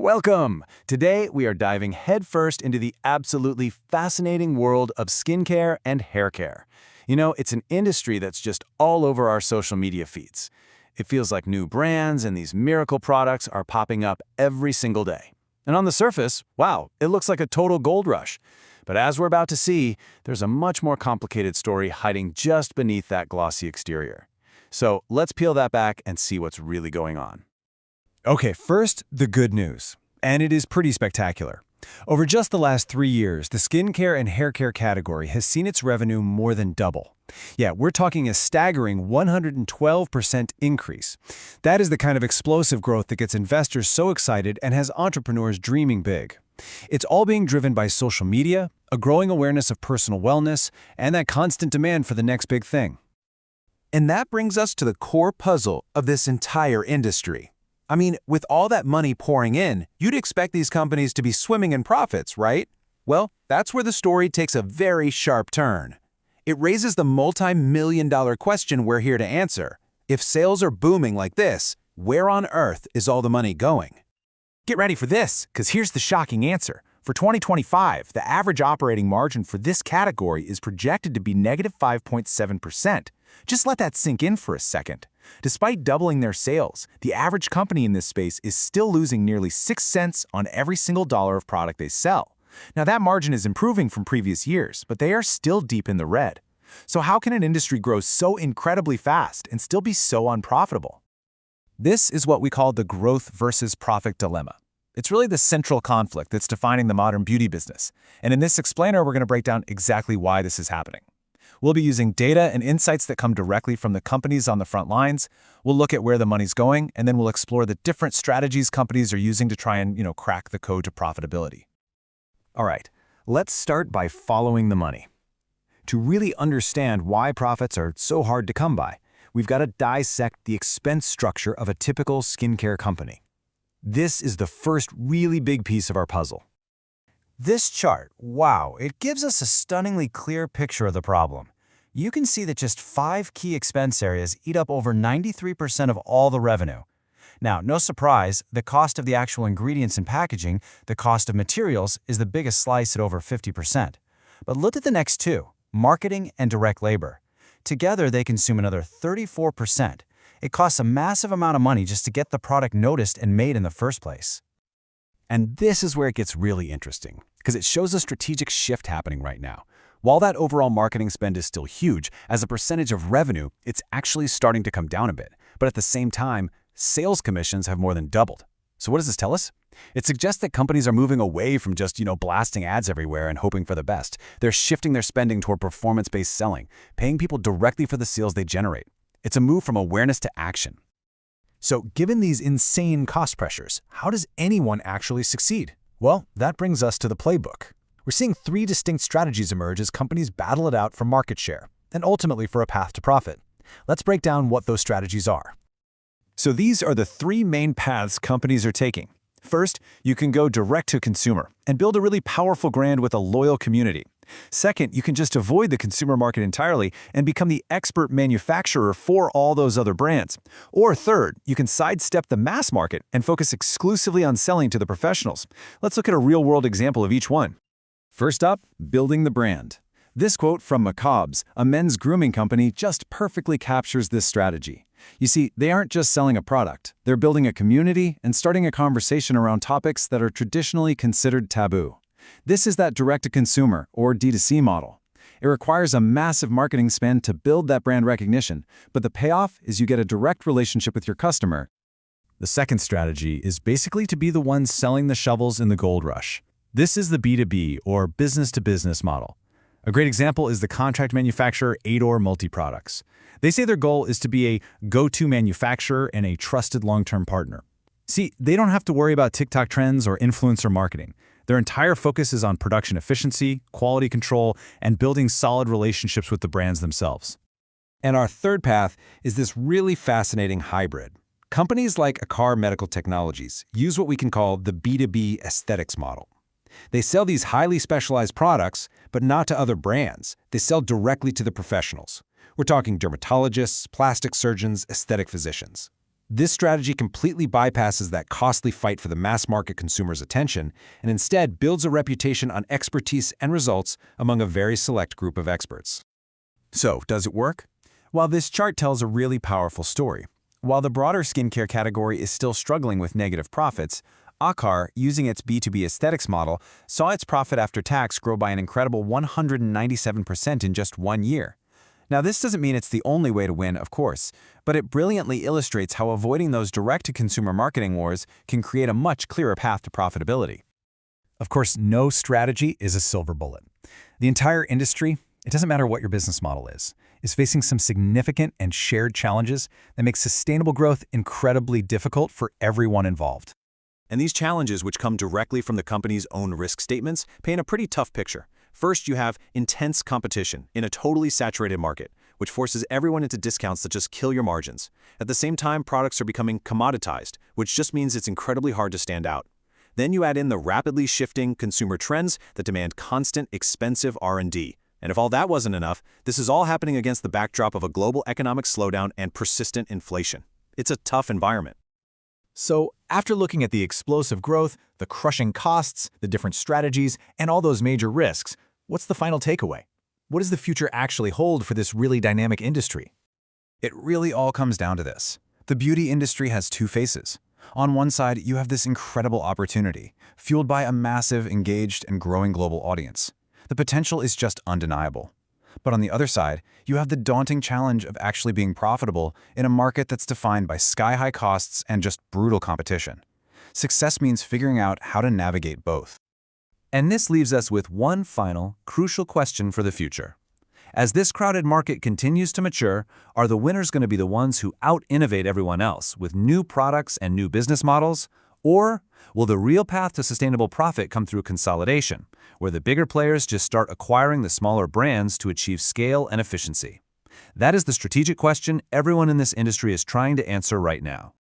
Welcome! Today, we are diving headfirst into the absolutely fascinating world of skincare and hair care. You know, it's an industry that's just all over our social media feeds. It feels like new brands and these miracle products are popping up every single day. And on the surface, wow, it looks like a total gold rush. But as we're about to see, there's a much more complicated story hiding just beneath that glossy exterior. So let's peel that back and see what's really going on. Okay, first, the good news. And it is pretty spectacular. Over just the last 3 years, the skincare and haircare category has seen its revenue more than double. Yeah, we're talking a staggering 112% increase. That is the kind of explosive growth that gets investors so excited and has entrepreneurs dreaming big. It's all being driven by social media, a growing awareness of personal wellness, and that constant demand for the next big thing. And that brings us to the core puzzle of this entire industry. I mean, with all that money pouring in, you'd expect these companies to be swimming in profits, right? Well, that's where the story takes a very sharp turn. It raises the multi-million-dollar question we're here to answer. If sales are booming like this, where on earth is all the money going? Get ready for this, because here's the shocking answer. For 2025, the average operating margin for this category is projected to be negative 5.7%. Just let that sink in for a second. Despite doubling their sales, the average company in this space is still losing nearly 6 cents on every single dollar of product they sell. Now, that margin is improving from previous years, but they are still deep in the red. So how can an industry grow so incredibly fast and still be so unprofitable? This is what we call the growth versus profit dilemma. It's really the central conflict that's defining the modern beauty business. And in this explainer, we're going to break down exactly why this is happening. We'll be using data and insights that come directly from the companies on the front lines. We'll look at where the money's going, and then we'll explore the different strategies companies are using to try and, crack the code to profitability. All right, let's start by following the money. To really understand why profits are so hard to come by, we've got to dissect the expense structure of a typical skincare company. This is the first really big piece of our puzzle. This chart, wow, it gives us a stunningly clear picture of the problem. You can see that just 5 key expense areas eat up over 93% of all the revenue. Now, no surprise, the cost of the actual ingredients and packaging, the cost of materials, is the biggest slice at over 50%. But look at the next two, marketing and direct labor. Together, they consume another 34%. It costs a massive amount of money just to get the product noticed and made in the first place. And this is where it gets really interesting, because it shows a strategic shift happening right now. While that overall marketing spend is still huge, as a percentage of revenue, it's actually starting to come down a bit. But at the same time, sales commissions have more than doubled. So what does this tell us? It suggests that companies are moving away from just, blasting ads everywhere and hoping for the best. They're shifting their spending toward performance-based selling, paying people directly for the sales they generate. It's a move from awareness to action. So, given these insane cost pressures, how does anyone actually succeed? Well, that brings us to the playbook. We're seeing 3 distinct strategies emerge as companies battle it out for market share, and ultimately for a path to profit. Let's break down what those strategies are. So these are the 3 main paths companies are taking. First, you can go direct to consumer and build a really powerful brand with a loyal community. Second, you can just avoid the consumer market entirely and become the expert manufacturer for all those other brands. Or third, you can sidestep the mass market and focus exclusively on selling to the professionals. Let's look at a real-world example of each one. First up, building the brand. This quote from McCobb's, a men's grooming company, just perfectly captures this strategy. You see, they aren't just selling a product. They're building a community and starting a conversation around topics that are traditionally considered taboo. This is that direct-to-consumer, or D2C model. It requires a massive marketing spend to build that brand recognition, but the payoff is you get a direct relationship with your customer. The second strategy is basically to be the one selling the shovels in the gold rush. This is the B2B, or business-to-business model. A great example is the contract manufacturer Ador Multiproducts. They say their goal is to be a go-to manufacturer and a trusted long-term partner. See, they don't have to worry about TikTok trends or influencer marketing. Their entire focus is on production efficiency, quality control, and building solid relationships with the brands themselves. And our third path is this really fascinating hybrid. Companies like Akar Medical Technologies use what we can call the B2B aesthetics model. They sell these highly specialized products, but not to other brands. They sell directly to the professionals. We're talking dermatologists, plastic surgeons, aesthetic physicians. This strategy completely bypasses that costly fight for the mass market consumer's attention and instead builds a reputation on expertise and results among a very select group of experts. So, does it work? Well, this chart tells a really powerful story. While the broader skincare category is still struggling with negative profits, Akar, using its B2B aesthetics model, saw its profit after tax grow by an incredible 197% in just 1 year. Now, this doesn't mean it's the only way to win, of course, but it brilliantly illustrates how avoiding those direct-to-consumer marketing wars can create a much clearer path to profitability. Of course, no strategy is a silver bullet. The entire industry, it doesn't matter what your business model is facing some significant and shared challenges that make sustainable growth incredibly difficult for everyone involved. And these challenges, which come directly from the company's own risk statements, paint a pretty tough picture. First, you have intense competition in a totally saturated market, which forces everyone into discounts that just kill your margins. At the same time, products are becoming commoditized, which just means it's incredibly hard to stand out. Then you add in the rapidly shifting consumer trends that demand constant, expensive R&D. And if all that wasn't enough, this is all happening against the backdrop of a global economic slowdown and persistent inflation. It's a tough environment. So, after looking at the explosive growth, the crushing costs, the different strategies, and all those major risks, what's the final takeaway? What does the future actually hold for this really dynamic industry? It really all comes down to this. The beauty industry has two faces. On one side, you have this incredible opportunity, fueled by a massive, engaged, and growing global audience. The potential is just undeniable. But on the other side, you have the daunting challenge of actually being profitable in a market that's defined by sky-high costs and just brutal competition. Success means figuring out how to navigate both. And this leaves us with one final, crucial question for the future. As this crowded market continues to mature, are the winners going to be the ones who out-innovate everyone else with new products and new business models? Or will the real path to sustainable profit come through consolidation, where the bigger players just start acquiring the smaller brands to achieve scale and efficiency? That is the strategic question everyone in this industry is trying to answer right now.